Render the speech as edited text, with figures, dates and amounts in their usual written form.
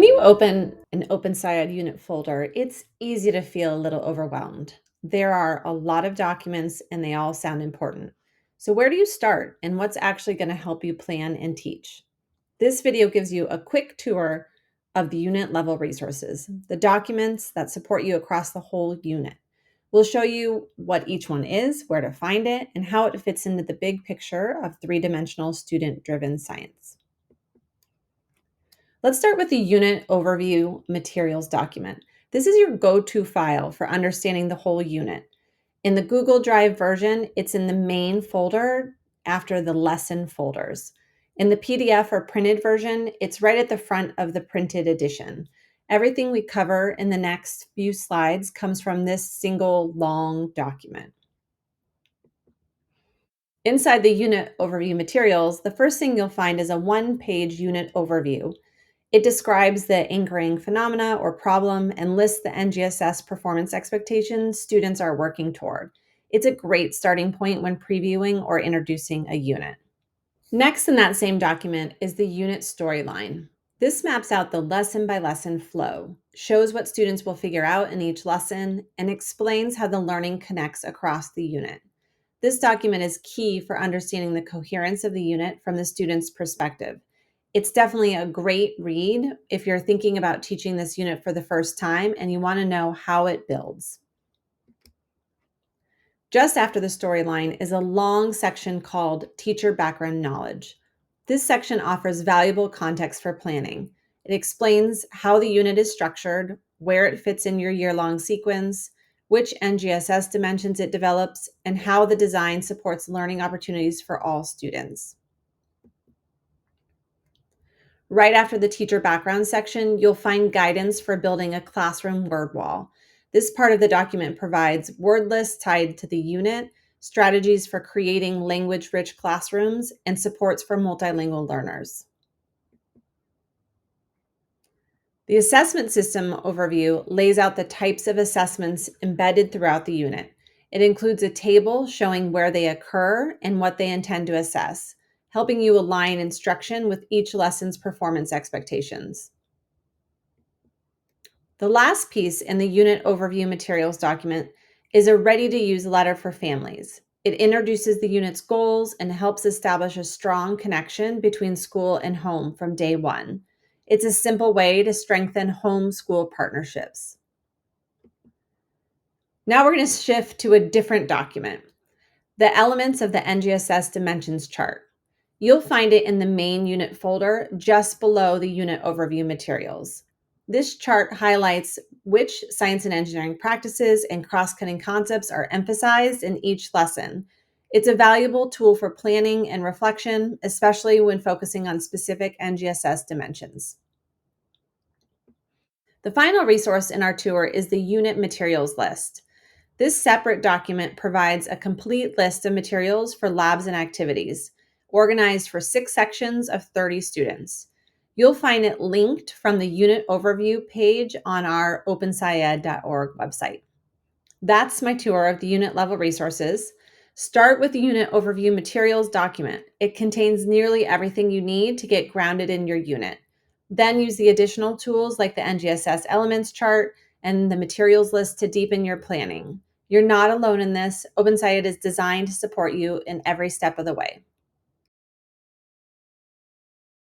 When you open an OpenSciEd unit folder, it's easy to feel a little overwhelmed. There are a lot of documents and they all sound important. So where do you start and what's actually going to help you plan and teach? This video gives you a quick tour of the unit level resources, the documents that support you across the whole unit. We'll show you what each one is, where to find it, and how it fits into the big picture of three-dimensional student-driven science. Let's start with the unit overview materials document. This is your go-to file for understanding the whole unit. In the Google Drive version, it's in the main folder after the lesson folders. In the PDF or printed version, it's right at the front of the printed edition. Everything we cover in the next few slides comes from this single long document. Inside the unit overview materials, the first thing you'll find is a one-page unit overview. It describes the anchoring phenomena or problem and lists the NGSS performance expectations students are working toward. It's a great starting point when previewing or introducing a unit. Next in that same document is the unit storyline. This maps out the lesson by lesson flow, shows what students will figure out in each lesson, and explains how the learning connects across the unit. This document is key for understanding the coherence of the unit from the student's perspective. It's definitely a great read if you're thinking about teaching this unit for the first time and you want to know how it builds. Just after the storyline is a long section called Teacher Background Knowledge. This section offers valuable context for planning. It explains how the unit is structured, where it fits in your year-long sequence, which NGSS dimensions it develops, and how the design supports learning opportunities for all students. Right after the teacher background section, you'll find guidance for building a classroom word wall. This part of the document provides word lists tied to the unit, strategies for creating language-rich classrooms, and supports for multilingual learners. The assessment system overview lays out the types of assessments embedded throughout the unit. It includes a table showing where they occur and what they intend to assess, helping you align instruction with each lesson's performance expectations. The last piece in the unit overview materials document is a ready-to-use letter for families. It introduces the unit's goals and helps establish a strong connection between school and home from day one. It's a simple way to strengthen home-school partnerships. Now we're going to shift to a different document, the elements of the NGSS dimensions chart. You'll find it in the main unit folder just below the unit overview materials. This chart highlights which science and engineering practices and cross-cutting concepts are emphasized in each lesson. It's a valuable tool for planning and reflection, especially when focusing on specific NGSS dimensions. The final resource in our tour is the unit materials list. This separate document provides a complete list of materials for labs and activities, organized for 6 sections of 30 students. You'll find it linked from the unit overview page on our OpenSciEd.org website. That's my tour of the unit level resources. Start with the unit overview materials document. It contains nearly everything you need to get grounded in your unit. Then use the additional tools like the NGSS Elements chart and the materials list to deepen your planning. You're not alone in this. OpenSciEd is designed to support you in every step of the way.